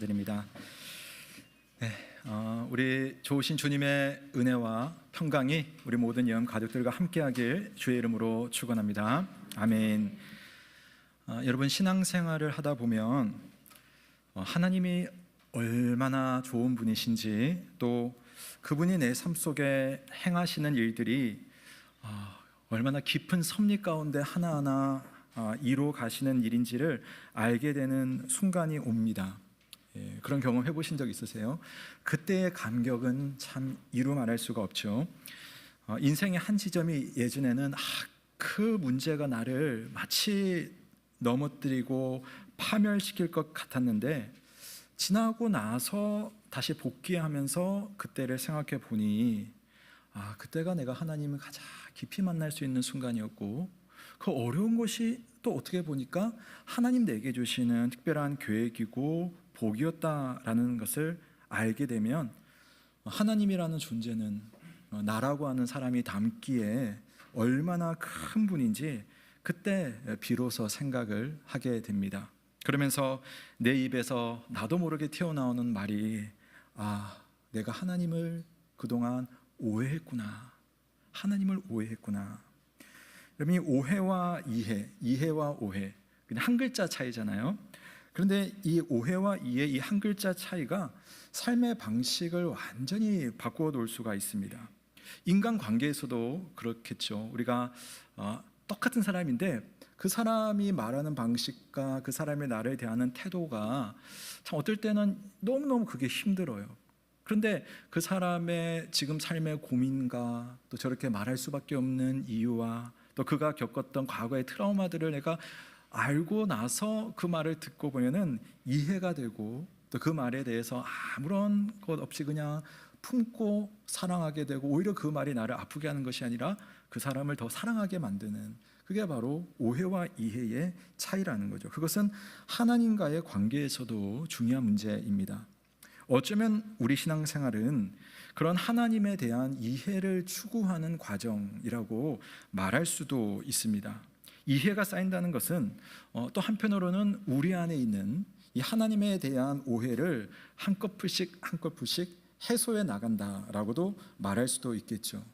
드립니다. 네, 우리 좋으신 주님의 은혜와 평강이 우리 모든 영 가족들과 함께하길 주의 이름으로 축원합니다. 아멘. 여러분, 신앙생활을 하다 보면 하나님이 얼마나 좋은 분이신지, 또 그분이 내 삶 속에 행하시는 일들이 얼마나 깊은 섭리 가운데 하나하나 이루어 가시는 일인지를 알게 되는 순간이 옵니다. 그런 경험 해보신 적 있으세요? 그때의 감격은 참 이루 말할 수가 없죠. 인생의 한 지점이 예전에는 그 문제가 나를 마치 넘어뜨리고 파멸시킬 것 같았는데, 지나고 나서 다시 복귀하면서 그때를 생각해 보니 그때가 내가 하나님을 가장 깊이 만날 수 있는 순간이었고, 그 어려운 것이 또 어떻게 보니까 하나님 내게 주시는 특별한 계획이고 복이었다라는 것을 알게 되면, 하나님이라는 존재는 나라고 하는 사람이 닮기에 얼마나 큰 분인지 그때 비로소 생각을 하게 됩니다. 그러면서 내 입에서 나도 모르게 튀어나오는 말이 내가 하나님을 그동안 오해했구나. 하나님을 오해했구나. 여러분, 이 오해와 이해와 오해, 그냥 한 글자 차이잖아요. 그런데 이 오해와 이해, 이 한 글자 차이가 삶의 방식을 완전히 바꾸어 놓을 수가 있습니다. 인간관계에서도 그렇겠죠. 우리가 똑같은 사람인데 그 사람이 말하는 방식과 그 사람의 나를 대하는 태도가 참 어떨 때는 너무너무 그게 힘들어요. 그런데 그 사람의 지금 삶의 고민과 또 저렇게 말할 수밖에 없는 이유와 또 그가 겪었던 과거의 트라우마들을 내가 알고 나서 그 말을 듣고 보면은 이해가 되고, 또 그 말에 대해서 아무런 것 없이 그냥 품고 사랑하게 되고, 오히려 그 말이 나를 아프게 하는 것이 아니라 그 사람을 더 사랑하게 만드는, 그게 바로 오해와 이해의 차이라는 거죠. 그것은 하나님과의 관계에서도 중요한 문제입니다. 어쩌면 우리 신앙생활은 그런 하나님에 대한 이해를 추구하는 과정이라고 말할 수도 있습니다. 이해가 쌓인다는 것은 또 한편으로는 우리 안에 있는 이 하나님에 대한 오해를 한꺼풀씩 해소해 나간다라고도 말할 수도 있겠죠.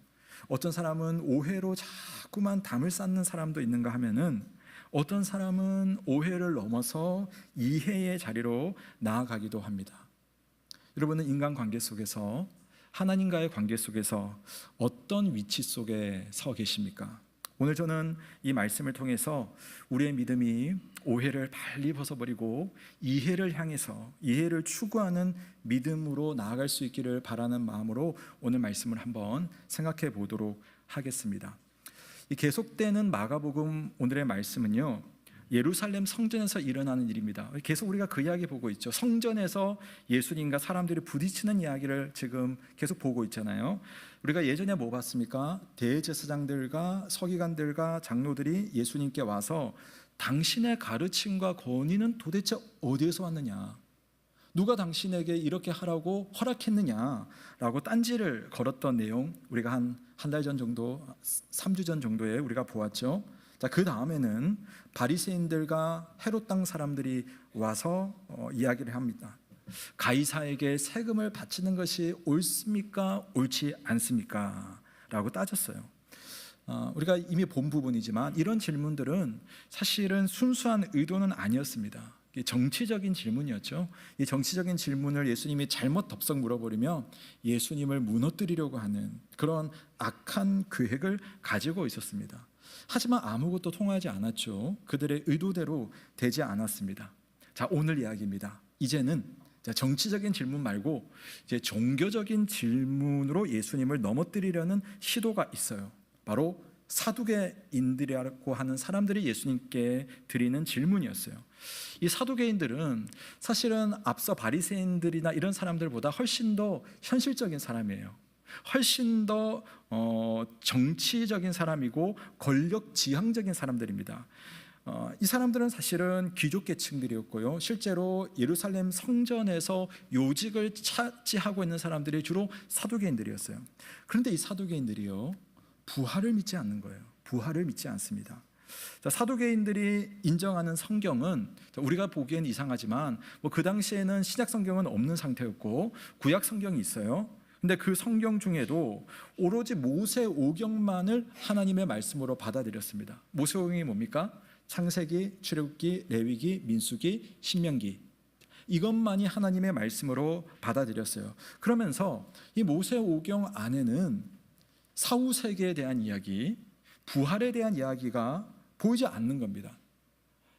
어떤 사람은 오해로 자꾸만 담을 쌓는 사람도 있는가 하면은, 어떤 사람은 오해를 넘어서 이해의 자리로 나아가기도 합니다. 여러분은 인간관계 속에서, 하나님과의 관계 속에서 어떤 위치 속에 서 계십니까? 오늘 저는 이 말씀을 통해서 우리의 믿음이 오해를 빨리 벗어버리고 이해를 향해서, 이해를 추구하는 믿음으로 나아갈 수 있기를 바라는 마음으로 오늘 말씀을 한번 생각해 보도록 하겠습니다. 이 계속되는 마가복음 오늘의 말씀은요, 예루살렘 성전에서 일어나는 일입니다. 계속 우리가 그 이야기 보고 있죠. 성전에서 예수님과 사람들이 부딪히는 이야기를 지금 계속 보고 있잖아요. 우리가 예전에 뭐 봤습니까? 대제사장들과 서기관들과 장로들이 예수님께 와서 당신의 가르침과 권위는 도대체 어디에서 왔느냐? 누가 당신에게 이렇게 하라고 허락했느냐라고 딴지를 걸었던 내용, 우리가 한 달 전 정도, 3주 전 정도에 우리가 보았죠. 자, 그 다음에는 바리새인들과 헤롯 땅 사람들이 와서 이야기를 합니다. 가이사에게 세금을 바치는 것이 옳습니까? 옳지 않습니까? 라고 따졌어요. 우리가 이미 본 부분이지만 이런 질문들은 사실은 순수한 의도는 아니었습니다. 정치적인 질문이었죠. 이 정치적인 질문을 예수님이 잘못 덥석 물어버리면 예수님을 무너뜨리려고 하는 그런 악한 계획을 가지고 있었습니다. 하지만 아무것도 통하지 않았죠. 그들의 의도대로 되지 않았습니다. 자, 오늘 이야기입니다. 이제는 정치적인 질문 말고 이제 종교적인 질문으로 예수님을 넘어뜨리려는 시도가 있어요. 바로 사두개인들이라고 하는 사람들이 예수님께 드리는 질문이었어요. 이 사두개인들은 사실은 앞서 바리새인들이나 이런 사람들보다 훨씬 더 현실적인 사람이에요. 훨씬 더 정치적인 사람이고 권력지향적인 사람들입니다. 이 사람들은 사실은 귀족 계층들이었고요, 실제로 예루살렘 성전에서 요직을 차지하고 있는 사람들이 주로 사두개인들이었어요. 그런데 이 사두개인들이요, 부활을 믿지 않는 거예요. 부활을 믿지 않습니다. 자, 사두개인들이 인정하는 성경은 우리가 보기엔 이상하지만 그 당시에는 신약 성경은 없는 상태였고 구약 성경이 있어요. 근데 그 성경 중에도 오로지 모세 오경만을 하나님의 말씀으로 받아들였습니다. 모세 오경이 뭡니까? 창세기, 출애굽기, 레위기, 민수기, 신명기, 이것만이 하나님의 말씀으로 받아들였어요. 그러면서 이 모세 오경 안에는 사후 세계에 대한 이야기, 부활에 대한 이야기가 보이지 않는 겁니다.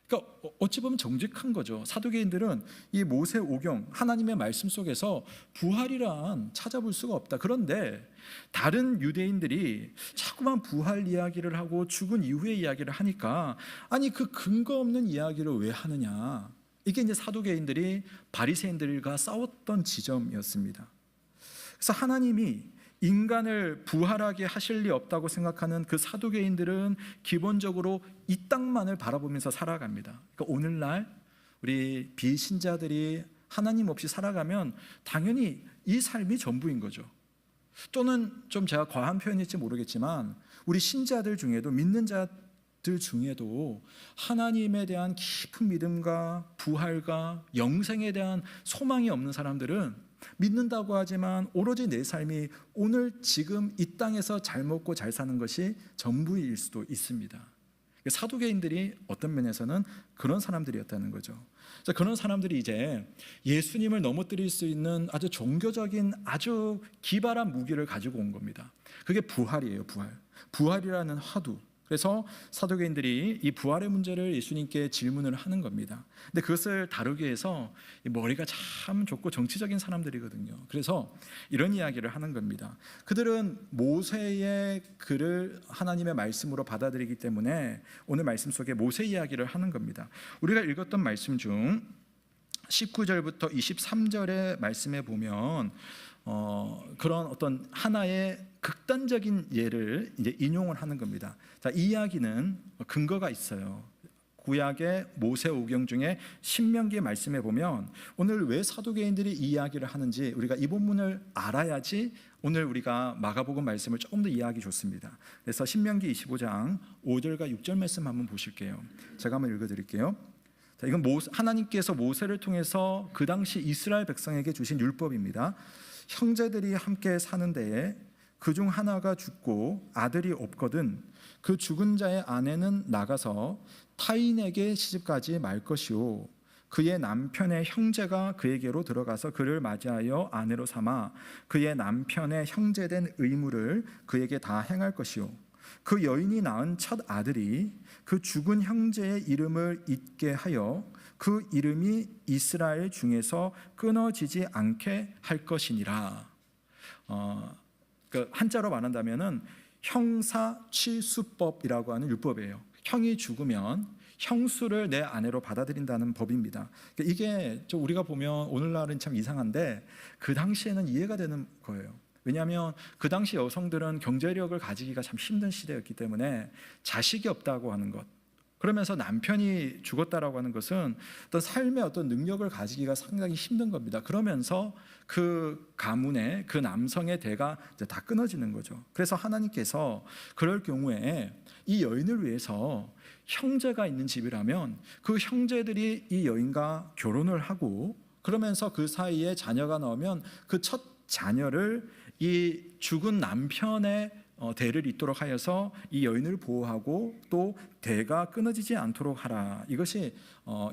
그러니까 어찌 보면 정직한 거죠. 사두개인들은 이 모세 오경, 하나님의 말씀 속에서 부활이란 찾아볼 수가 없다. 그런데 다른 유대인들이 자꾸만 부활 이야기를 하고 죽은 이후의 이야기를 하니까, 아니 그 근거 없는 이야기를 왜 하느냐, 이게 이제 사두개인들이 바리새인들과 싸웠던 지점이었습니다. 그래서 하나님이 인간을 부활하게 하실 리 없다고 생각하는 그 사두개인들은 기본적으로 이 땅만을 바라보면서 살아갑니다. 그러니까 오늘날 우리 비신자들이 하나님 없이 살아가면 당연히 이 삶이 전부인 거죠. 또는 좀 제가 과한 표현일지 모르겠지만 우리 신자들 중에도, 믿는 자들 중에도 하나님에 대한 깊은 믿음과 부활과 영생에 대한 소망이 없는 사람들은 믿는다고 하지만 오로지 내 삶이 오늘 지금 이 땅에서 잘 먹고 잘 사는 것이 전부일 수도 있습니다. 사두개인들이 어떤 면에서는 그런 사람들이었다는 거죠. 그런 사람들이 이제 예수님을 넘어뜨릴 수 있는 아주 종교적인 아주 기발한 무기를 가지고 온 겁니다. 그게 부활이에요. 부활이라는 화두. 그래서 사두개인들이 이 부활의 문제를 예수님께 질문을 하는 겁니다. 근데 그것을 다루기 위해서 머리가 참 좋고 정치적인 사람들이거든요. 그래서 이런 이야기를 하는 겁니다. 그들은 모세의 글을 하나님의 말씀으로 받아들이기 때문에 오늘 말씀 속에 모세 이야기를 하는 겁니다. 우리가 읽었던 말씀 중 19절부터 23절의 말씀에 보면 그런 어떤 하나의 극단적인 예를 이제 인용을 하는 겁니다. 자, 이 이야기는 근거가 있어요. 구약의 모세 오경 중에 신명기 말씀에 보면 오늘 왜 사두개인들이 이 이야기를 하는지 우리가 이 본문을 알아야지 오늘 우리가 마가복음 말씀을 조금 더 이해하기 좋습니다. 그래서 신명기 25장 5절과 6절 말씀 한번 보실게요. 제가 한번 읽어드릴게요. 자, 이건 하나님께서 모세를 통해서 그 당시 이스라엘 백성에게 주신 율법입니다. 형제들이 함께 사는 데에 그중 하나가 죽고 아들이 없거든 그 죽은 자의 아내는 나가서 타인에게 시집가지 말 것이요 그의 남편의 형제가 그에게로 들어가서 그를 맞이하여 아내로 삼아 그의 남편의 형제된 의무를 그에게 다 행할 것이요 그 여인이 낳은 첫 아들이 그 죽은 형제의 이름을 잊게 하여 그 이름이 이스라엘 중에서 끊어지지 않게 할 것이니라. 그 한자로 말한다면은 형사취수법이라고 하는 율법이에요. 형이 죽으면 형수를 내 아내로 받아들인다는 법입니다. 이게 우리가 보면 오늘날은 참 이상한데 그 당시에는 이해가 되는 거예요. 왜냐하면 그 당시 여성들은 경제력을 가지기가 참 힘든 시대였기 때문에 자식이 없다고 하는 것, 그러면서 남편이 죽었다라고 하는 것은 어떤 삶의 어떤 능력을 가지기가 상당히 힘든 겁니다. 그러면서 그 가문의 그 남성의 대가 이제 다 끊어지는 거죠. 그래서 하나님께서 그럴 경우에 이 여인을 위해서 형제가 있는 집이라면 그 형제들이 이 여인과 결혼을 하고 그러면서 그 사이에 자녀가 나오면 그 첫 자녀를 이 죽은 남편의 대를 잇도록 하여서 이 여인을 보호하고 또 대가 끊어지지 않도록 하라. 이것이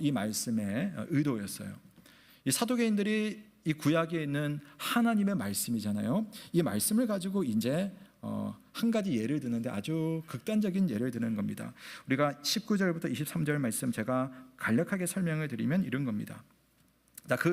이 말씀의 의도였어요. 이 사두개인들이 이 구약에 있는 하나님의 말씀이잖아요. 이 말씀을 가지고 이제 한 가지 예를 드는데 아주 극단적인 예를 드는 겁니다. 우리가 19절부터 23절 말씀 제가 간략하게 설명을 드리면 이런 겁니다.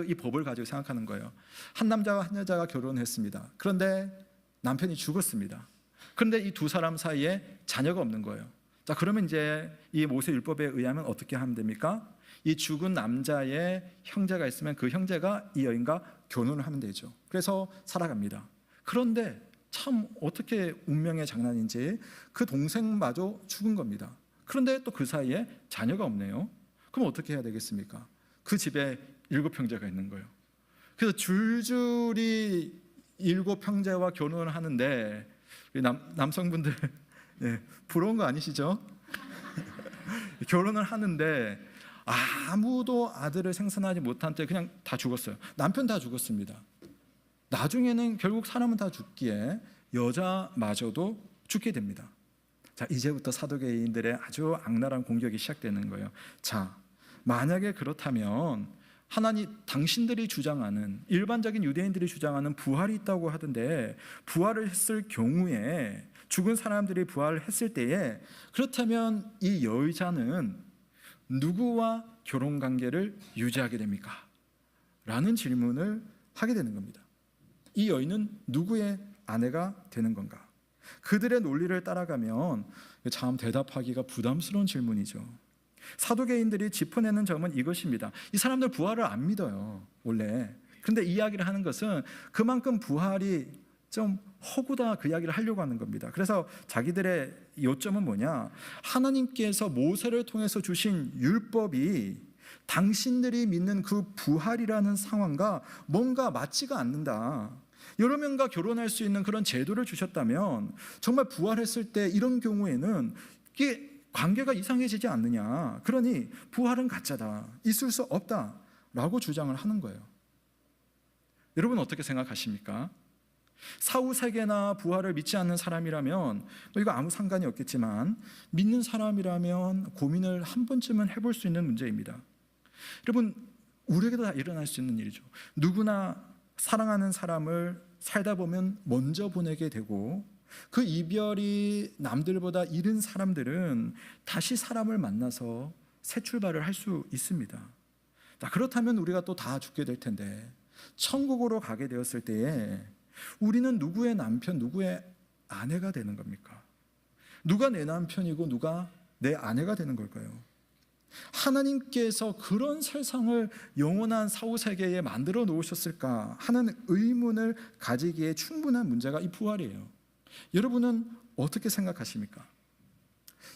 이 법을 가지고 생각하는 거예요. 한 남자와 한 여자가 결혼했습니다. 그런데 남편이 죽었습니다. 그런데 이 두 사람 사이에 자녀가 없는 거예요. 자, 그러면 이제 이 모세 율법에 의하면 어떻게 하면 됩니까? 이 죽은 남자의 형제가 있으면 그 형제가 이 여인과 결혼을 하면 되죠. 그래서 살아갑니다. 그런데 참 어떻게 운명의 장난인지 그 동생마저 죽은 겁니다. 그런데 또 그 사이에 자녀가 없네요. 그럼 어떻게 해야 되겠습니까? 그 집에 7 형제가 있는 거예요. 그래서 줄줄이 7 형제와 결혼을 하는데 남성분들 부러운 거 아니시죠? 결혼을 하는데 아무도 아들을 생산하지 못한 때 그냥 다 죽었어요. 남편 다 죽었습니다. 나중에는 결국 사람은 다 죽기에 여자마저도 죽게 됩니다. 자, 이제부터 사두개인들의 아주 악랄한 공격이 시작되는 거예요. 자, 만약에 그렇다면 하나님, 당신들이 주장하는, 일반적인 유대인들이 주장하는 부활이 있다고 하던데, 부활을 했을 경우에, 죽은 사람들이 부활을 했을 때에, 그렇다면 이 여자는 누구와 결혼관계를 유지하게 됩니까? 라는 질문을 하게 되는 겁니다. 이 여인은 누구의 아내가 되는 건가? 그들의 논리를 따라가면 참 대답하기가 부담스러운 질문이죠. 사두개인들이 짚어내는 점은 이것입니다. 이 사람들 부활을 안 믿어요, 원래. 그런데 이야기를 하는 것은 그만큼 부활이 좀 허구다, 그 이야기를 하려고 하는 겁니다. 그래서 자기들의 요점은 뭐냐? 하나님께서 모세를 통해서 주신 율법이 당신들이 믿는 그 부활이라는 상황과 뭔가 맞지가 않는다. 여러 명과 결혼할 수 있는 그런 제도를 주셨다면 정말 부활했을 때 이런 경우에는 이게 관계가 이상해지지 않느냐. 그러니 부활은 가짜다, 있을 수 없다라고 주장을 하는 거예요. 여러분 어떻게 생각하십니까? 사후세계나 부활을 믿지 않는 사람이라면 이거 아무 상관이 없겠지만, 믿는 사람이라면 고민을 한 번쯤은 해볼 수 있는 문제입니다. 여러분, 우리에게도 다 일어날 수 있는 일이죠. 누구나 사랑하는 사람을 살다 보면 먼저 보내게 되고, 그 이별이 남들보다 이른 사람들은 다시 사람을 만나서 새 출발을 할 수 있습니다. 자, 그렇다면 우리가 또 다 죽게 될 텐데, 천국으로 가게 되었을 때에 우리는 누구의 남편, 누구의 아내가 되는 겁니까? 누가 내 남편이고 누가 내 아내가 되는 걸까요? 하나님께서 그런 세상을 영원한 사후세계에 만들어 놓으셨을까 하는 의문을 가지기에 충분한 문제가 이 부활이에요. 여러분은 어떻게 생각하십니까?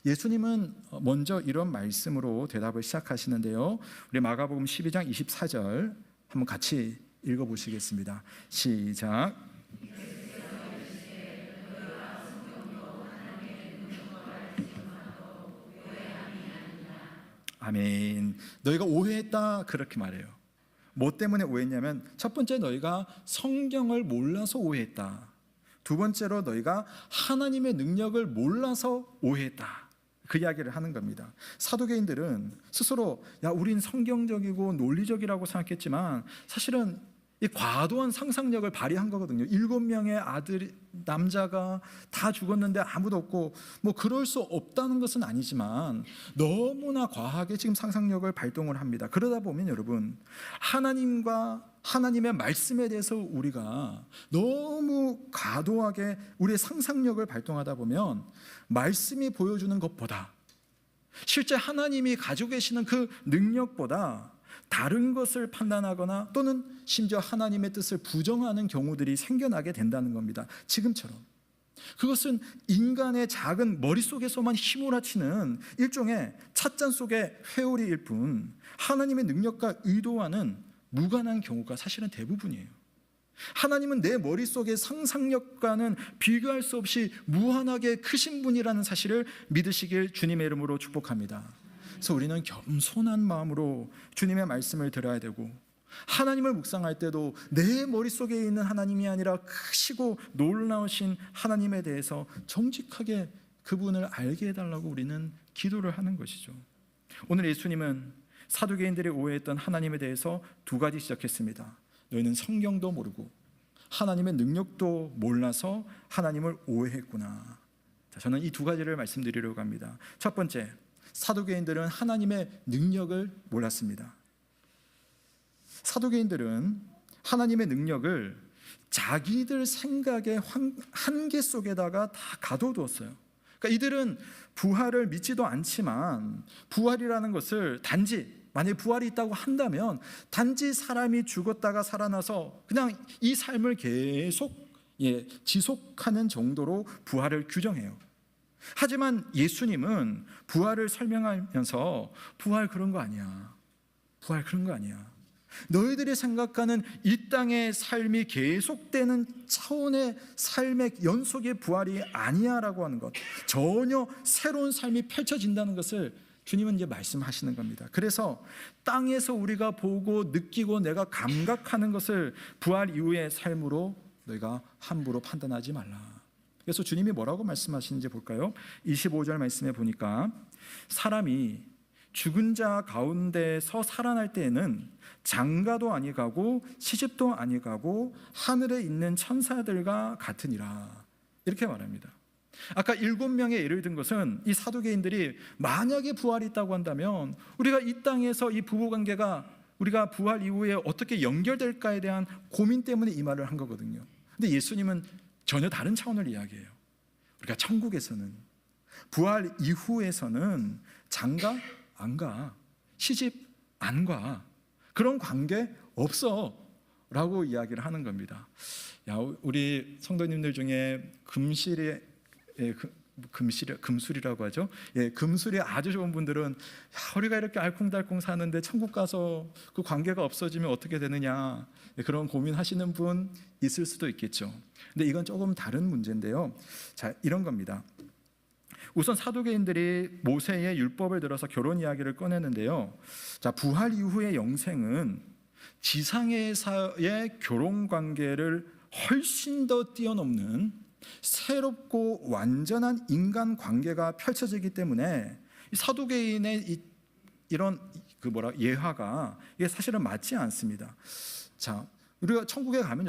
예수님은 먼저 이런 말씀으로 대답을 시작하시는데요. 우리 마가복음 12장 24절 한번 같이 읽어보시겠습니다. 시작. 아멘. 너희가 오해했다, 그렇게 말해요. 뭐 때문에 오해했냐면, 첫 번째 너희가 성경을 몰라서 오해했다. 두 번째로 너희가 하나님의 능력을 몰라서 오해했다, 그 이야기를 하는 겁니다. 사두개인들은 스스로 우린 성경적이고 논리적이라고 생각했지만 사실은 이 과도한 상상력을 발휘한 거거든요. 7명의 아들, 남자가 다 죽었는데 아무도 없고, 뭐 그럴 수 없다는 것은 아니지만 너무나 과하게 지금 상상력을 발동을 합니다. 그러다 보면 여러분, 하나님과 하나님의 말씀에 대해서 우리가 너무 과도하게 우리의 상상력을 발동하다 보면 말씀이 보여주는 것보다, 실제 하나님이 가지고 계시는 그 능력보다 다른 것을 판단하거나 또는 심지어 하나님의 뜻을 부정하는 경우들이 생겨나게 된다는 겁니다. 지금처럼. 그것은 인간의 작은 머릿속에서만 휘몰아치는 일종의 찻잔 속의 회오리일 뿐, 하나님의 능력과 의도와는 무관한 경우가 사실은 대부분이에요. 하나님은 내 머릿속의 상상력과는 비교할 수 없이 무한하게 크신 분이라는 사실을 믿으시길 주님의 이름으로 축복합니다. 그래서 우리는 겸손한 마음으로 주님의 말씀을 들어야 되고, 하나님을 묵상할 때도 내 머릿속에 있는 하나님이 아니라 크시고 놀라우신 하나님에 대해서 정직하게 그분을 알게 해달라고 우리는 기도를 하는 것이죠. 오늘 예수님은 사두개인들이 오해했던 하나님에 대해서 두 가지 지적했습니다. 너희는 성경도 모르고 하나님의 능력도 몰라서 하나님을 오해했구나. 자, 저는 이 두 가지를 말씀드리려고 합니다. 첫 번째, 사두개인들은 하나님의 능력을 몰랐습니다. 사두개인들은 하나님의 능력을 자기들 생각의 한계 속에다가 다 가둬두었어요. 그러니까 이들은 부활을 믿지도 않지만, 부활이라는 것을 단지, 만약에 부활이 있다고 한다면 단지 사람이 죽었다가 살아나서 그냥 이 삶을 계속 지속하는 정도로 부활을 규정해요. 하지만 예수님은 부활을 설명하면서 부활 그런 거 아니야. 부활 그런 거 아니야. 너희들이 생각하는 이 땅의 삶이 계속되는 차원의 삶의 연속의 부활이 아니야 라고 하는 것, 전혀 새로운 삶이 펼쳐진다는 것을 주님은 이제 말씀하시는 겁니다. 그래서 땅에서 우리가 보고 느끼고 내가 감각하는 것을 부활 이후의 삶으로 너희가 함부로 판단하지 말라. 그래서 주님이 뭐라고 말씀하시는지 볼까요? 25절 말씀에 보니까 사람이 죽은 자 가운데서 살아날 때에는 장가도 아니 가고 시집도 아니 가고 하늘에 있는 천사들과 같으니라. 이렇게 말합니다. 아까 7명의 예를 든 것은 이 사두개인들이 만약에 부활이 있다고 한다면 우리가 이 땅에서 이 부부관계가 우리가 부활 이후에 어떻게 연결될까에 대한 고민 때문에 이 말을 한 거거든요. 근데 예수님은 전혀 다른 차원을 이야기해요. 우리가 천국에서는 부활 이후에서는 장가 안 가, 시집 안 가, 그런 관계 없어 라고 이야기를 하는 겁니다. 우리 성도님들 중에 금술이라고 하죠. 금술이 아주 좋은 분들은 우리가 이렇게 알콩달콩 사는데 천국 가서 그 관계가 없어지면 어떻게 되느냐, 그런 고민하시는 분 있을 수도 있겠죠. 근데 이건 조금 다른 문제인데요. 자, 이런 겁니다. 우선 사두개인들이 모세의 율법을 들어서 결혼 이야기를 꺼내는데요. 자, 부활 이후의 영생은 지상에서의 결혼 관계를 훨씬 더 뛰어넘는 새롭고 완전한 인간 관계가 펼쳐지기 때문에 사두개인의 이런 예화가 이게 사실은 맞지 않습니다. 자, 우리가 천국에 가면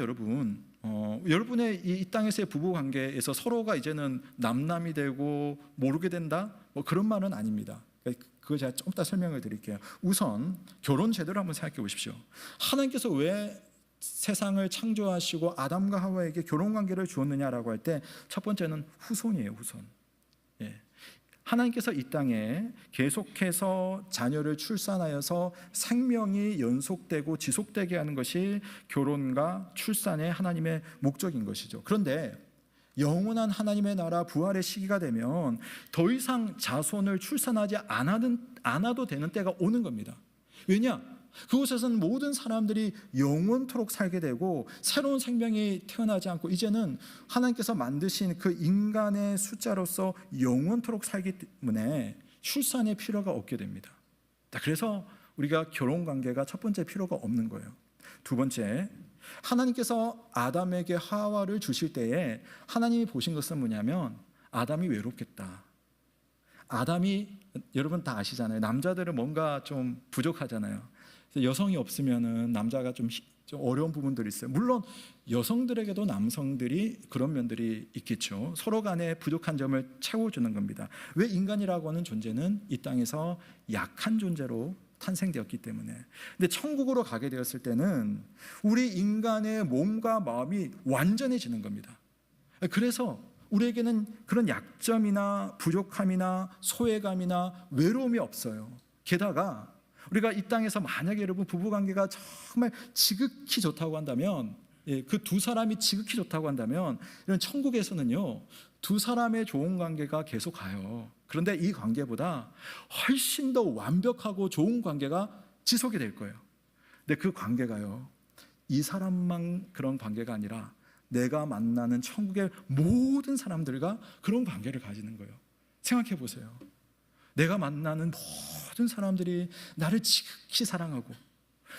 여러분의 이 땅에서의 부부 관계에서 서로가 이제는 남남이 되고 모르게 된다, 그런 말은 아닙니다. 그거 제가 좀 이따 설명을 드릴게요. 우선 결혼 제도를 한번 생각해 보십시오. 하나님께서 왜 세상을 창조하시고 아담과 하와에게 결혼 관계를 주었느냐라고 할 때 첫 번째는 후손이에요. 후손. 하나님께서 이 땅에 계속해서 자녀를 출산하여서 생명이 연속되고 지속되게 하는 것이 결혼과 출산의 하나님의 목적인 것이죠. 그런데 영원한 하나님의 나라 부활의 시기가 되면 더 이상 자손을 출산하지 않아도 되는 때가 오는 겁니다. 왜냐? 그곳에서는 모든 사람들이 영원토록 살게 되고 새로운 생명이 태어나지 않고 이제는 하나님께서 만드신 그 인간의 숫자로서 영원토록 살기 때문에 출산의 필요가 없게 됩니다. 그래서 우리가 결혼 관계가 첫 번째 필요가 없는 거예요. 두 번째, 하나님께서 아담에게 하와를 주실 때에 하나님이 보신 것은 뭐냐면 아담이 외롭겠다. 아담이, 여러분 다 아시잖아요. 남자들은 뭔가 좀 부족하잖아요. 여성이 없으면은 남자가 좀 어려운 부분들이 있어요. 물론 여성들에게도 남성들이 그런 면들이 있겠죠. 서로 간에 부족한 점을 채워주는 겁니다. 왜 인간이라고 하는 존재는 이 땅에서 약한 존재로 탄생되었기 때문에. 근데 천국으로 가게 되었을 때는 우리 인간의 몸과 마음이 완전해지는 겁니다. 그래서 우리에게는 그런 약점이나 부족함이나 소외감이나 외로움이 없어요. 게다가 우리가 이 땅에서 만약에 여러분 부부관계가 정말 지극히 좋다고 한다면, 그 두 사람이 지극히 좋다고 한다면 이런 천국에서는요, 두 사람의 좋은 관계가 계속 가요. 그런데 이 관계보다 훨씬 더 완벽하고 좋은 관계가 지속이 될 거예요. 근데 그 관계가요, 이 사람만 그런 관계가 아니라 내가 만나는 천국의 모든 사람들과 그런 관계를 가지는 거예요. 생각해 보세요. 내가 만나는 모든 사람들이 나를 지극히 사랑하고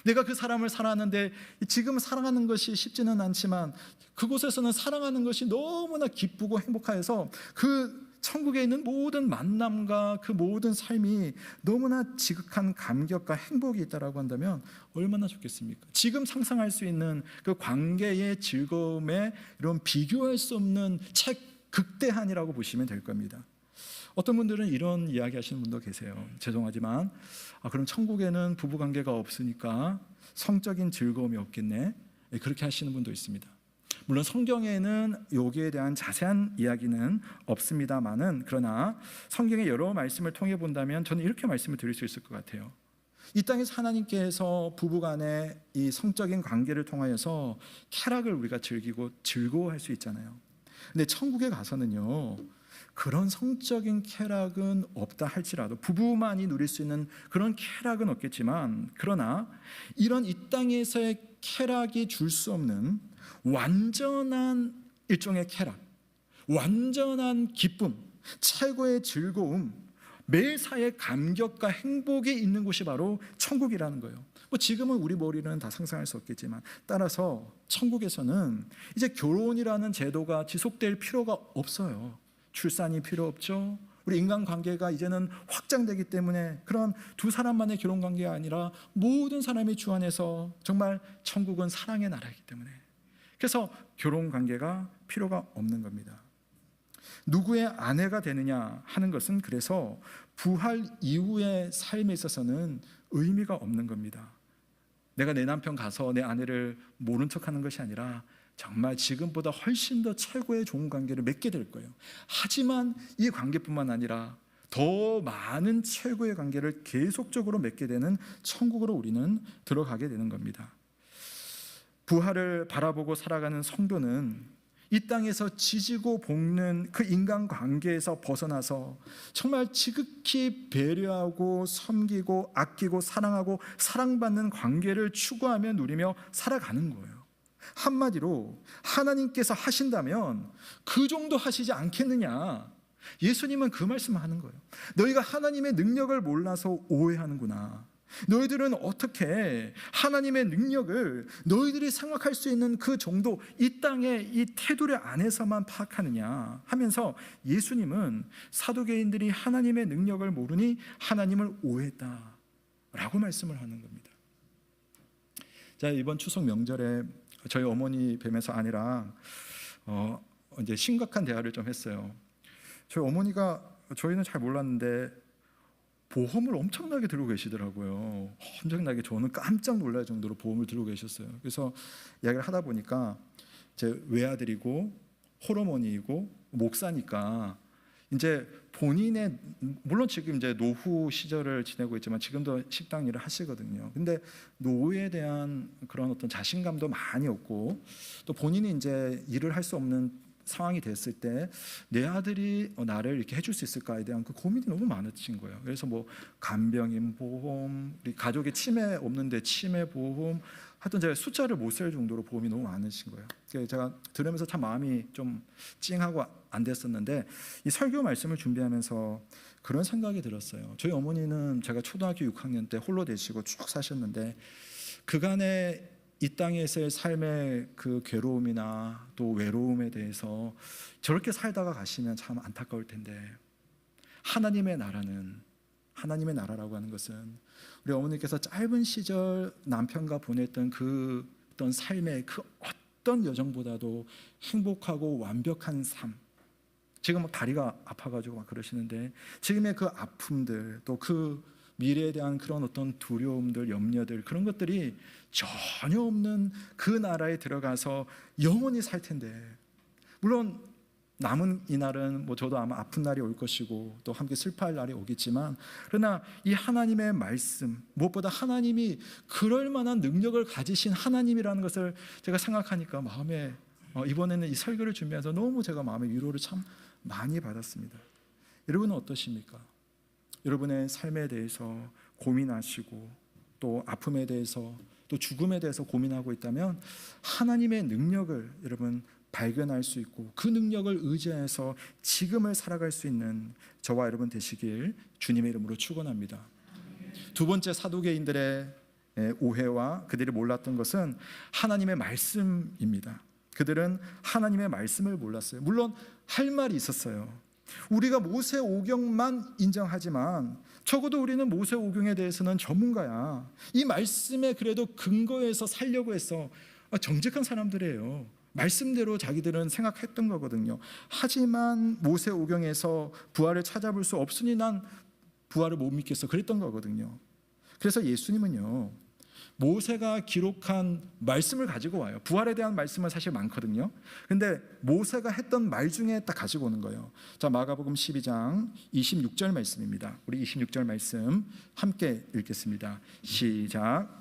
내가 그 사람을 사랑하는데 지금 사랑하는 것이 쉽지는 않지만 그곳에서는 사랑하는 것이 너무나 기쁘고 행복해서 그 천국에 있는 모든 만남과 그 모든 삶이 너무나 지극한 감격과 행복이 있다라고 한다면 얼마나 좋겠습니까? 지금 상상할 수 있는 그 관계의 즐거움에 이런 비교할 수 없는 극대한이라고 보시면 될 겁니다. 어떤 분들은 이런 이야기 하시는 분도 계세요. 죄송하지만 그럼 천국에는 부부관계가 없으니까 성적인 즐거움이 없겠네, 그렇게 하시는 분도 있습니다. 물론 성경에는 여기에 대한 자세한 이야기는 없습니다만은, 그러나 성경의 여러 말씀을 통해 본다면 저는 이렇게 말씀을 드릴 수 있을 것 같아요. 이 땅에서 하나님께서 부부간의 이 성적인 관계를 통하여서 쾌락을 우리가 즐기고 즐거워할 수 있잖아요. 근데 천국에 가서는요, 그런 성적인 쾌락은 없다 할지라도, 부부만이 누릴 수 있는 그런 쾌락은 없겠지만, 그러나 이런 이 땅에서의 쾌락이 줄 수 없는 완전한 일종의 쾌락, 완전한 기쁨, 최고의 즐거움, 매사에 감격과 행복이 있는 곳이 바로 천국이라는 거예요. 뭐 지금은 우리 머리는 다 상상할 수 없겠지만, 따라서 천국에서는 이제 결혼이라는 제도가 지속될 필요가 없어요. 출산이 필요 없죠. 우리 인간관계가 이제는 확장되기 때문에 그런 두 사람만의 결혼관계가 아니라 모든 사람이 주안에서 정말 천국은 사랑의 나라이기 때문에, 그래서 결혼관계가 필요가 없는 겁니다. 누구의 아내가 되느냐 하는 것은 그래서 부활 이후의 삶에 있어서는 의미가 없는 겁니다. 내가 내 남편 가서 내 아내를 모른 척하는 것이 아니라 정말 지금보다 훨씬 더 최고의 좋은 관계를 맺게 될 거예요. 하지만 이 관계뿐만 아니라 더 많은 최고의 관계를 계속적으로 맺게 되는 천국으로 우리는 들어가게 되는 겁니다. 부활을 바라보고 살아가는 성도는 이 땅에서 지지고 볶는 그 인간관계에서 벗어나서 정말 지극히 배려하고 섬기고 아끼고 사랑하고 사랑받는 관계를 추구하며 누리며 살아가는 거예요. 한마디로 하나님께서 하신다면 그 정도 하시지 않겠느냐. 예수님은 그 말씀을 하는 거예요. 너희가 하나님의 능력을 몰라서 오해하는구나. 너희들은 어떻게 하나님의 능력을 너희들이 생각할 수 있는 그 정도, 이 땅의 이 테두리 안에서만 파악하느냐 하면서 예수님은 사두개인들이 하나님의 능력을 모르니 하나님을 오해했다라고 말씀을 하는 겁니다. 자, 이번 추석 명절에 저희 어머니 뵈면서 아내랑 이제 심각한 대화를 좀 했어요. 저희 어머니가, 저희는 잘 몰랐는데 보험을 엄청나게 들고 계시더라고요. 엄청나게, 저는 깜짝 놀랄 정도로 보험을 들고 계셨어요. 그래서 이야기를 하다 보니까 제 외아들이고 홀어머니이고 목사니까 이제 본인의, 물론 지금 이제 노후 시절을 지내고 있지만 지금도 식당 일을 하시거든요. 근데 노후에 대한 그런 어떤 자신감도 많이 없고, 또 본인이 이제 일을 할 수 없는 상황이 됐을 때 내 아들이 나를 이렇게 해줄 수 있을까에 대한 그 고민이 너무 많으신 거예요. 그래서 뭐 간병인 보험, 우리 가족에 치매 없는데 치매 보험, 하여튼 제가 숫자를 못 셀 정도로 보험이 너무 많으신 거예요. 그래서 제가 들으면서 참 마음이 좀 찡하고 안 됐었는데, 이 설교 말씀을 준비하면서 그런 생각이 들었어요. 저희 어머니는 제가 초등학교 6학년 때 홀로 되시고 쭉 사셨는데, 그간의 이 땅에서의 삶의 그 괴로움이나 또 외로움에 대해서 저렇게 살다가 가시면 참 안타까울 텐데, 하나님의 나라는, 하나님의 나라라고 하는 것은 우리 어머니께서 짧은 시절 남편과 보냈던 그 어떤 삶의 그 어떤 여정보다도 행복하고 완벽한 삶, 지금 막 다리가 아파가지고 막 그러시는데 지금의 그 아픔들, 또 그 미래에 대한 그런 어떤 두려움들, 염려들, 그런 것들이 전혀 없는 그 나라에 들어가서 영원히 살 텐데, 물론 남은 이 날은 뭐 저도 아마 아픈 날이 올 것이고 또 함께 슬퍼할 날이 오겠지만, 그러나 이 하나님의 말씀, 무엇보다 하나님이 그럴 만한 능력을 가지신 하나님이라는 것을 제가 생각하니까 마음에, 이번에는 이 설교를 준비해서 너무 제가 마음의 위로를 참 많이 받았습니다. 여러분은 어떠십니까? 여러분의 삶에 대해서 고민하시고 또 아픔에 대해서 또 죽음에 대해서 고민하고 있다면 하나님의 능력을 여러분 발견할 수 있고 그 능력을 의지해서 지금을 살아갈 수 있는 저와 여러분 되시길 주님의 이름으로 축원합니다. 두 번째, 사두개인들의 오해와 그들이 몰랐던 것은 하나님의 말씀입니다. 그들은 하나님의 말씀을 몰랐어요. 물론 할 말이 있었어요. 우리가 모세오경만 인정하지만 적어도 우리는 모세오경에 대해서는 전문가야. 이 말씀에 그래도 근거해서 살려고 해서 정직한 사람들이에요. 말씀대로 자기들은 생각했던 거거든요. 하지만 모세오경에서 부활을 찾아볼 수 없으니 난 부활을 못 믿겠어, 그랬던 거거든요. 그래서 예수님은요, 모세가 기록한 말씀을 가지고 와요. 부활에 대한 말씀은 사실 많거든요. 근데 모세가 했던 말 중에 딱 가지고 오는 거예요. 자, 마가복음 12장 26절 말씀입니다. 우리 26절 말씀 함께 읽겠습니다. 시작.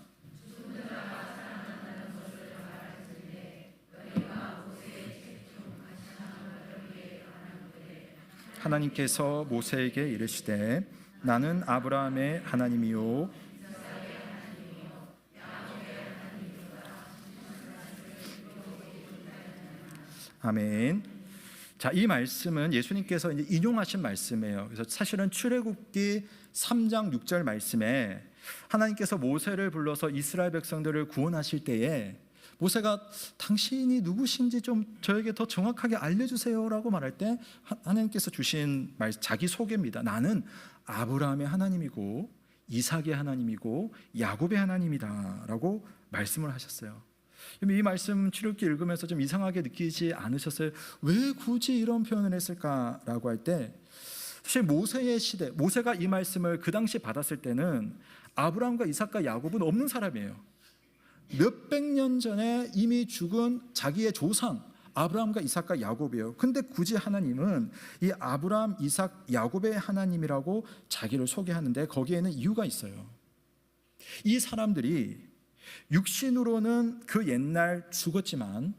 하나님께서 모세에게 이르시되 나는 아브라함의 하나님이요 아멘. 자, 이 말씀은 예수님께서 이제 인용하신 말씀이에요. 그래서 사실은 출애굽기 3장 6절 말씀에 하나님께서 모세를 불러서 이스라엘 백성들을 구원하실 때에 모세가 당신이 누구신지 좀 저에게 더 정확하게 알려주세요라고 말할 때 하나님께서 주신 자기 소개입니다. 나는 아브라함의 하나님이고 이삭의 하나님이고 야곱의 하나님이다라고 말씀을 하셨어요. 이 말씀 출애굽기 읽으면서 좀 이상하게 느끼지 않으셨어요? 왜 굳이 이런 표현을 했을까라고 할 때 사실 모세의 시대, 모세가 이 말씀을 그 당시 받았을 때는 아브라함과 이삭과 야곱은 없는 사람이에요. 몇백 년 전에 이미 죽은 자기의 조상 아브라함과 이삭과 야곱이에요. 근데 굳이 하나님은 이 아브라함, 이삭, 야곱의 하나님이라고 자기를 소개하는데 거기에는 이유가 있어요. 이 사람들이 육신으로는 그 옛날 죽었지만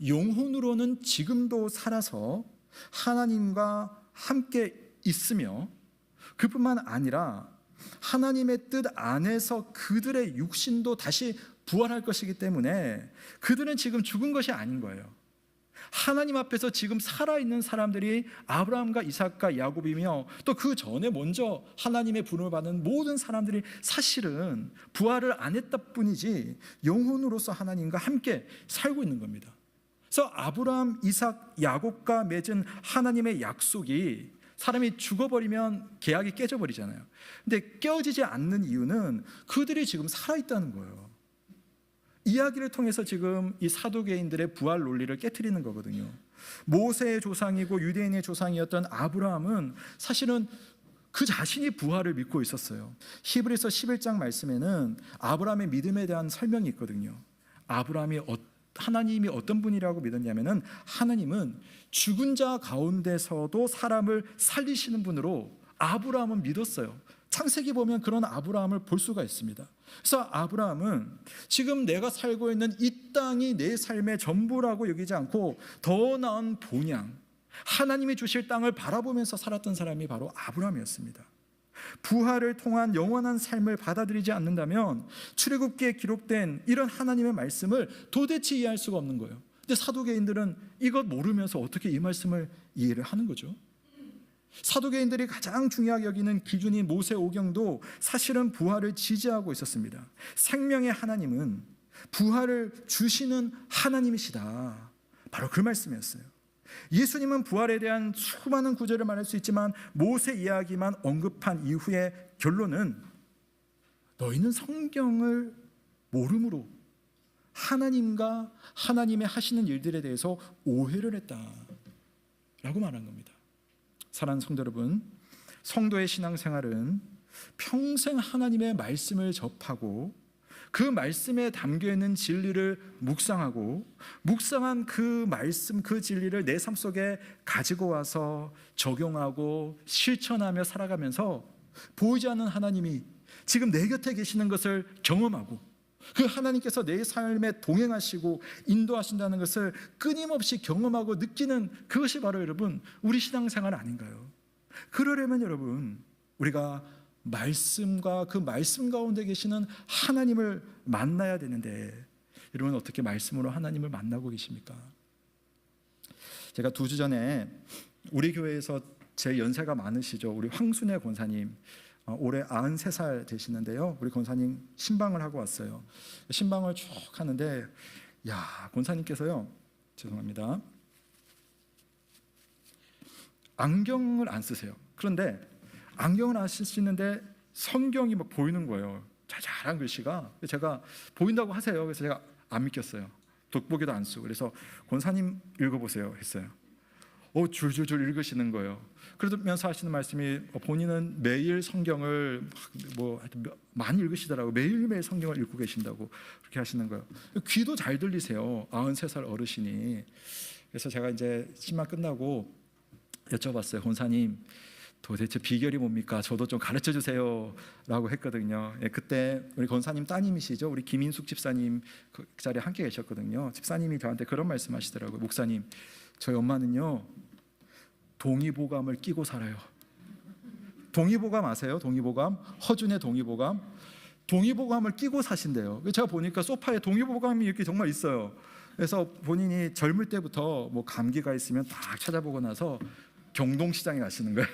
영혼으로는 지금도 살아서 하나님과 함께 있으며 그뿐만 아니라 하나님의 뜻 안에서 그들의 육신도 다시 부활할 것이기 때문에 그들은 지금 죽은 것이 아닌 거예요. 하나님 앞에서 지금 살아있는 사람들이 아브라함과 이삭과 야곱이며 또 그 전에 먼저 하나님의 부름을 받은 모든 사람들이 사실은 부활을 안 했다 뿐이지 영혼으로서 하나님과 함께 살고 있는 겁니다. 그래서 아브라함, 이삭, 야곱과 맺은 하나님의 약속이 사람이 죽어버리면 계약이 깨져버리잖아요. 근데 깨어지지 않는 이유는 그들이 지금 살아있다는 거예요. 이야기를 통해서 지금 이 사두개인들의 부활 논리를 깨트리는 거거든요. 모세의 조상이고 유대인의 조상이었던 아브라함은 사실은 그 자신이 부활을 믿고 있었어요. 히브리서 11장 말씀에는 아브라함의 믿음에 대한 설명이 있거든요. 하나님이 어떤 분이라고 믿었냐면은 하나님은 죽은 자 가운데서도 사람을 살리시는 분으로 아브라함은 믿었어요. 창세기 보면 그런 아브라함을 볼 수가 있습니다. 그래서 아브라함은 지금 내가 살고 있는 이 땅이 내 삶의 전부라고 여기지 않고 더 나은 본향, 하나님이 주실 땅을 바라보면서 살았던 사람이 바로 아브라함이었습니다. 부활을 통한 영원한 삶을 받아들이지 않는다면 출애굽기에 기록된 이런 하나님의 말씀을 도대체 이해할 수가 없는 거예요. 근데 사두개인들은 이것 모르면서 어떻게 이 말씀을 이해를 하는 거죠? 사두개인들이 가장 중요하게 여기는 기준인 모세오경도 사실은 부활을 지지하고 있었습니다. 생명의 하나님은 부활을 주시는 하나님이시다. 바로 그 말씀이었어요. 예수님은 부활에 대한 수많은 구절을 말할 수 있지만 모세 이야기만 언급한 이후의 결론은 너희는 성경을 모름으로 하나님과 하나님의 하시는 일들에 대해서 오해를 했다라고 말한 겁니다. 사랑하는 성도 여러분, 성도의 신앙생활은 평생 하나님의 말씀을 접하고 그 말씀에 담겨있는 진리를 묵상하고 묵상한 그 말씀, 그 진리를 내 삶 속에 가지고 와서 적용하고 실천하며 살아가면서 보이지 않는 하나님이 지금 내 곁에 계시는 것을 경험하고 그 하나님께서 내 삶에 동행하시고 인도하신다는 것을 끊임없이 경험하고 느끼는 그것이 바로 여러분 우리 신앙생활 아닌가요? 그러려면 여러분 우리가 말씀과 그 말씀 가운데 계시는 하나님을 만나야 되는데 여러분 어떻게 말씀으로 하나님을 만나고 계십니까? 제가 2주 전에 우리 교회에서 제 연세가 많으시죠. 우리 황순애 권사님 올해 93살 되시는데요. 우리 권사님 신방을 하고 왔어요. 신방을 쭉 하는데 권사님께서요. 죄송합니다. 안경을 안 쓰세요. 그런데 안경을 안 쓰시는데 성경이 막 보이는 거예요. 자잘한 글씨가. 제가 보인다고 하세요. 그래서 제가 안 믿겼어요. 돋보기도 안 쓰고. 그래서 권사님 읽어보세요 했어요. 줄줄줄 읽으시는 거예요. 그러면서 하시는 말씀이 본인은 매일 성경을 많이 읽으시더라고요. 매일매일 성경을 읽고 계신다고 그렇게 하시는 거예요. 귀도 잘 들리세요. 93살 어르신이. 그래서 제가 이제 신방 끝나고 여쭤봤어요. 권사님 도대체 비결이 뭡니까? 저도 좀 가르쳐 주세요 라고 했거든요. 그때 우리 권사님 따님이시죠. 우리 김인숙 집사님 그 자리에 함께 계셨거든요. 집사님이 저한테 그런 말씀 하시더라고요. 목사님 저희 엄마는요 동의보감을 끼고 살아요. 동의보감 아세요? 동의보감? 허준의 동의보감? 동의보감을 끼고 사신대요. 제가 보니까 소파에 동의보감이 이렇게 정말 있어요. 그래서 본인이 젊을 때부터 뭐 감기가 있으면 딱 찾아보고 나서 경동시장에 가시는 거예요.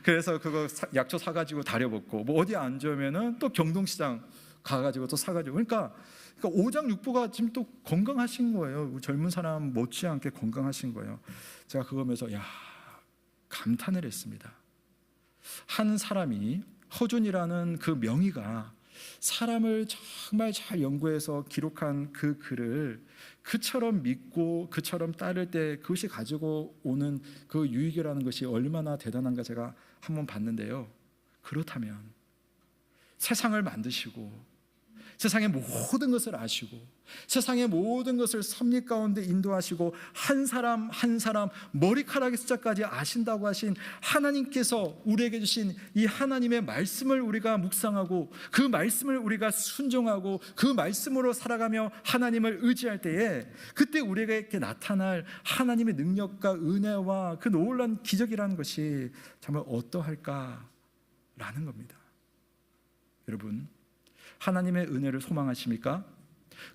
그래서 그거 약초 사가지고 다려 먹고, 뭐 어디 안 좋으면은 또 경동시장 가가지고 또 사가지고. 그러니까 오장육부가 지금 또 건강하신 거예요. 젊은 사람 못지않게 건강하신 거예요. 제가 그거 보면서 감탄을 했습니다. 한 사람이, 허준이라는 그 명의가 사람을 정말 잘 연구해서 기록한 그 글을 그처럼 믿고 그처럼 따를 때 그것이 가지고 오는 그 유익이라는 것이 얼마나 대단한가 제가 한번 봤는데요. 그렇다면 세상을 만드시고 세상의 모든 것을 아시고 세상의 모든 것을 섭리 가운데 인도하시고 한 사람 한 사람 머리카락의 숫자까지 아신다고 하신 하나님께서 우리에게 주신 이 하나님의 말씀을 우리가 묵상하고 그 말씀을 우리가 순종하고 그 말씀으로 살아가며 하나님을 의지할 때에 그때 우리에게 나타날 하나님의 능력과 은혜와 그 놀라운 기적이라는 것이 정말 어떠할까라는 겁니다. 여러분, 하나님의 은혜를 소망하십니까?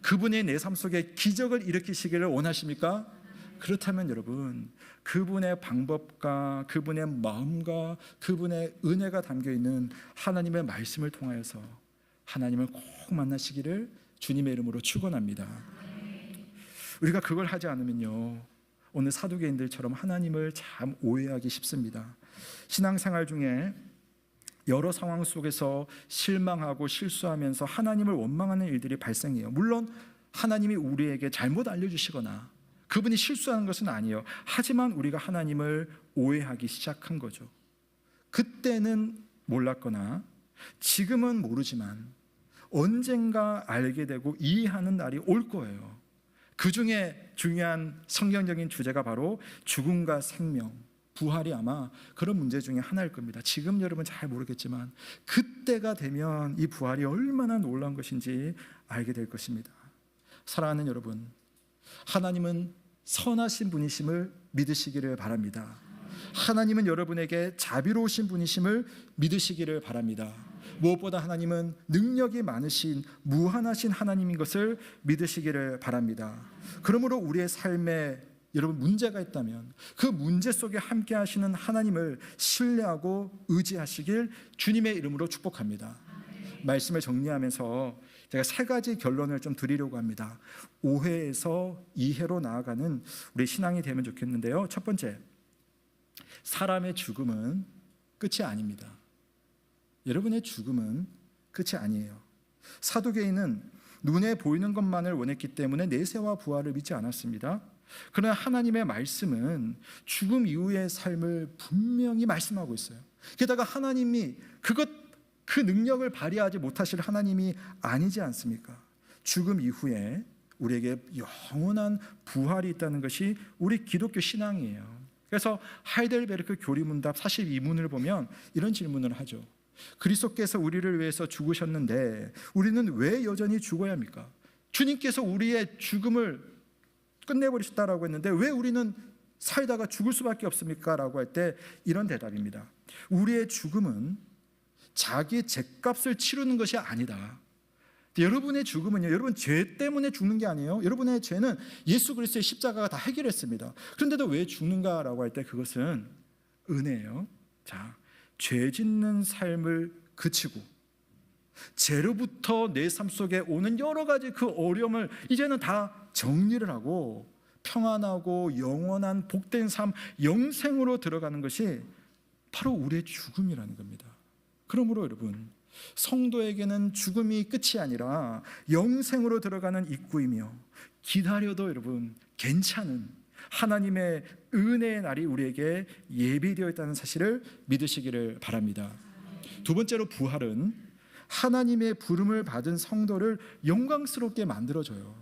그분이 내 삶 속에 기적을 일으키시기를 원하십니까? 그렇다면 여러분, 그분의 방법과 그분의 마음과 그분의 은혜가 담겨있는 하나님의 말씀을 통하여서 하나님을 꼭 만나시기를 주님의 이름으로 축원합니다. 우리가 그걸 하지 않으면요, 오늘 사두개인들처럼 하나님을 참 오해하기 쉽습니다. 신앙생활 중에 여러 상황 속에서 실망하고 실수하면서 하나님을 원망하는 일들이 발생해요. 물론 하나님이 우리에게 잘못 알려주시거나 그분이 실수하는 것은 아니에요. 하지만 우리가 하나님을 오해하기 시작한 거죠. 그때는 몰랐거나 지금은 모르지만 언젠가 알게 되고 이해하는 날이 올 거예요. 그 중에 중요한 성경적인 주제가 바로 죽음과 생명, 부활이 아마 그런 문제 중에 하나일 겁니다. 지금 여러분 잘 모르겠지만 그때가 되면 이 부활이 얼마나 놀라운 것인지 알게 될 것입니다. 사랑하는 여러분, 하나님은 선하신 분이심을 믿으시기를 바랍니다. 하나님은 여러분에게 자비로우신 분이심을 믿으시기를 바랍니다. 무엇보다 하나님은 능력이 많으신 무한하신 하나님인 것을 믿으시기를 바랍니다. 그러므로 우리의 삶에 여러분 문제가 있다면 그 문제 속에 함께 하시는 하나님을 신뢰하고 의지하시길 주님의 이름으로 축복합니다. 말씀을 정리하면서 제가 세 가지 결론을 좀 드리려고 합니다. 오해에서 이해로 나아가는 우리 신앙이 되면 좋겠는데요. 첫 번째, 사람의 죽음은 끝이 아닙니다. 여러분의 죽음은 끝이 아니에요. 사두개인은 눈에 보이는 것만을 원했기 때문에 내세와 부활을 믿지 않았습니다. 그러나 하나님의 말씀은 죽음 이후의 삶을 분명히 말씀하고 있어요. 게다가 하나님이 그 능력을 발휘하지 못하실 하나님이 아니지 않습니까? 죽음 이후에 우리에게 영원한 부활이 있다는 것이 우리 기독교 신앙이에요. 그래서 하이델베르크 교리문답 42문을 보면 이런 질문을 하죠. 그리스도께서 우리를 위해서 죽으셨는데 우리는 왜 여전히 죽어야 합니까? 주님께서 우리의 죽음을 끝내버리셨다라고 했는데 왜 우리는 살다가 죽을 수밖에 없습니까? 라고 할 때 이런 대답입니다. 우리의 죽음은 자기 죗값을 치르는 것이 아니다. 여러분의 죽음은요, 여러분 죄 때문에 죽는 게 아니에요. 여러분의 죄는 예수 그리스도의 십자가가 다 해결했습니다. 그런데도 왜 죽는가라고 할 때 그것은 은혜예요. 자, 죄 짓는 삶을 그치고 죄로부터 내 삶 속에 오는 여러 가지 그 어려움을 이제는 다 정리를 하고 평안하고 영원한 복된 삶, 영생으로 들어가는 것이 바로 우리의 죽음이라는 겁니다. 그러므로 여러분, 성도에게는 죽음이 끝이 아니라 영생으로 들어가는 입구이며 기다려도 여러분 괜찮은 하나님의 은혜의 날이 우리에게 예비되어 있다는 사실을 믿으시기를 바랍니다. 두 번째로, 부활은 하나님의 부름을 받은 성도를 영광스럽게 만들어줘요.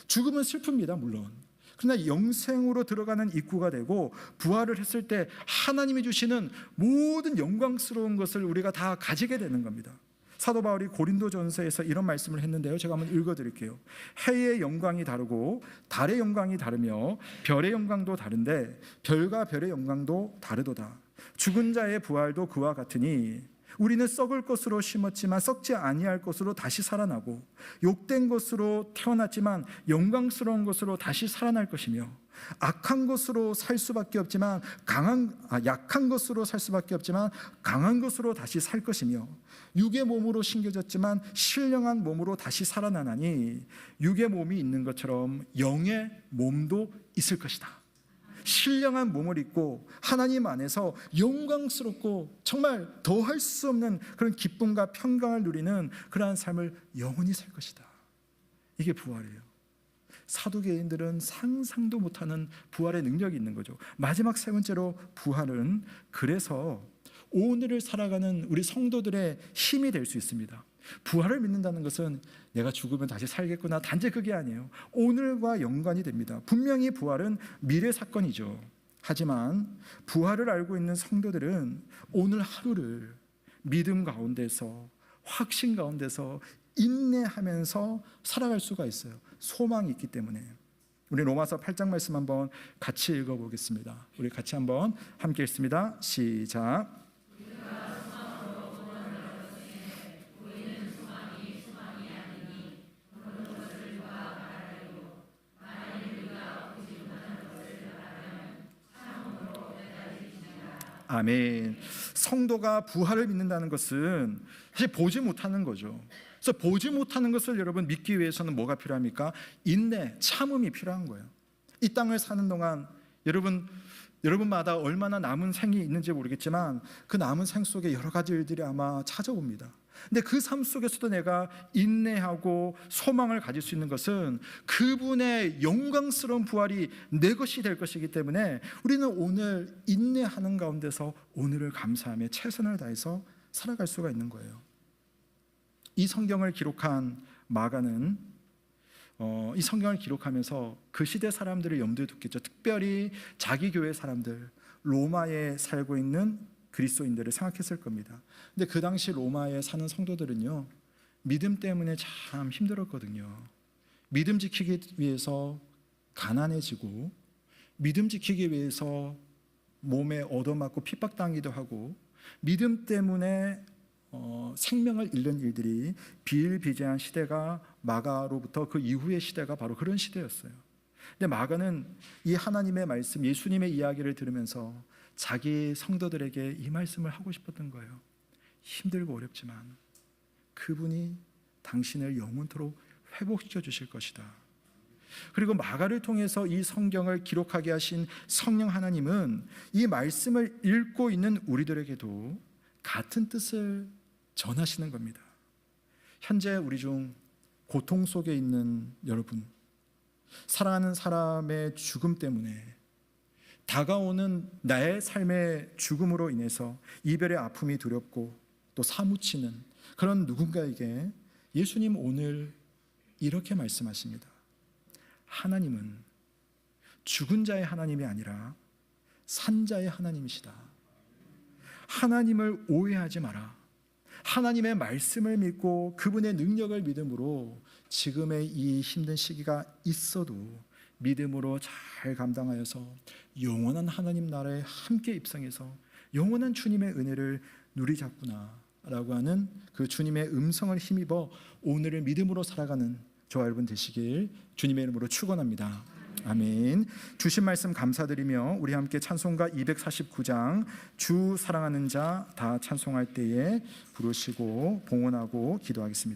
죽음은 슬픕니다, 물론. 그러나 영생으로 들어가는 입구가 되고 부활을 했을 때 하나님이 주시는 모든 영광스러운 것을 우리가 다 가지게 되는 겁니다. 사도 바울이 고린도전서에서 이런 말씀을 했는데요, 제가 한번 읽어드릴게요. 해의 영광이 다르고 달의 영광이 다르며 별의 영광도 다른데 별과 별의 영광도 다르도다. 죽은 자의 부활도 그와 같으니 우리는 썩을 것으로 심었지만 썩지 아니할 것으로 다시 살아나고, 욕된 것으로 태어났지만 영광스러운 것으로 다시 살아날 것이며, 악한 것으로 살 수밖에 없지만 약한 것으로 살 수밖에 없지만 강한 것으로 다시 살 것이며, 육의 몸으로 심겨졌지만 신령한 몸으로 다시 살아나나니 육의 몸이 있는 것처럼 영의 몸도 있을 것이다. 신령한 몸을 입고 하나님 안에서 영광스럽고 정말 더할 수 없는 그런 기쁨과 평강을 누리는 그러한 삶을 영원히 살 것이다. 이게 부활이에요. 사두개인들은 상상도 못하는 부활의 능력이 있는 거죠. 마지막 세 번째로, 부활은 그래서 오늘을 살아가는 우리 성도들의 힘이 될 수 있습니다. 부활을 믿는다는 것은 내가 죽으면 다시 살겠구나, 단지 그게 아니에요. 오늘과 연관이 됩니다. 분명히 부활은 미래 사건이죠. 하지만 부활을 알고 있는 성도들은 오늘 하루를 믿음 가운데서, 확신 가운데서 인내하면서 살아갈 수가 있어요. 소망이 있기 때문에. 우리 로마서 8장 말씀 한번 같이 읽어보겠습니다. 우리 같이 한번 함께 읽습니다. 시작. 아멘. 성도가 부활을 믿는다는 것은 사실 보지 못하는 거죠. 그래서 보지 못하는 것을 여러분 믿기 위해서는 뭐가 필요합니까? 인내, 참음이 필요한 거예요. 이 땅을 사는 동안 여러분마다 얼마나 남은 생이 있는지 모르겠지만 그 남은 생 속에 여러 가지 일들이 아마 찾아옵니다. 근데 그 삶 속에서도 내가 인내하고 소망을 가질 수 있는 것은 그분의 영광스러운 부활이 내 것이 될 것이기 때문에 우리는 오늘 인내하는 가운데서 오늘을 감사하며 최선을 다해서 살아갈 수가 있는 거예요. 이 성경을 기록한 마가는 이 성경을 기록하면서 그 시대 사람들을 염두에 뒀겠죠. 특별히 자기 교회 사람들, 로마에 살고 있는 그리스도인들을 생각했을 겁니다. 근데 그 당시 로마에 사는 성도들은요, 믿음 때문에 참 힘들었거든요. 믿음 지키기 위해서 가난해지고, 믿음 지키기 위해서 몸에 얻어맞고 핍박당하기도 하고, 믿음 때문에 생명을 잃는 일들이 비일비재한 시대가 마가로부터 그 이후의 시대가 바로 그런 시대였어요. 근데 마가는 이 하나님의 말씀, 예수님의 이야기를 들으면서 자기 성도들에게 이 말씀을 하고 싶었던 거예요. 힘들고 어렵지만 그분이 당신을 영원토록 회복시켜 주실 것이다. 그리고 마가를 통해서 이 성경을 기록하게 하신 성령 하나님은 이 말씀을 읽고 있는 우리들에게도 같은 뜻을 전하시는 겁니다. 현재 우리 중 고통 속에 있는 여러분, 사랑하는 사람의 죽음 때문에, 다가오는 나의 삶의 죽음으로 인해서 이별의 아픔이 두렵고 또 사무치는 그런 누군가에게 예수님 오늘 이렇게 말씀하십니다. 하나님은 죽은 자의 하나님이 아니라 산 자의 하나님이시다. 하나님을 오해하지 마라. 하나님의 말씀을 믿고 그분의 능력을 믿음으로 지금의 이 힘든 시기가 있어도 믿음으로 잘 감당하여서 영원한 하나님 나라에 함께 입성해서 영원한 주님의 은혜를 누리자꾸나 라고 하는 그 주님의 음성을 힘입어 오늘을 믿음으로 살아가는 저와 여러분 되시길 주님의 이름으로 축원합니다. 아멘. 주신 말씀 감사드리며 우리 함께 찬송가 249장 주 사랑하는 자 다 찬송할 때에 부르시고 봉헌하고 기도하겠습니다.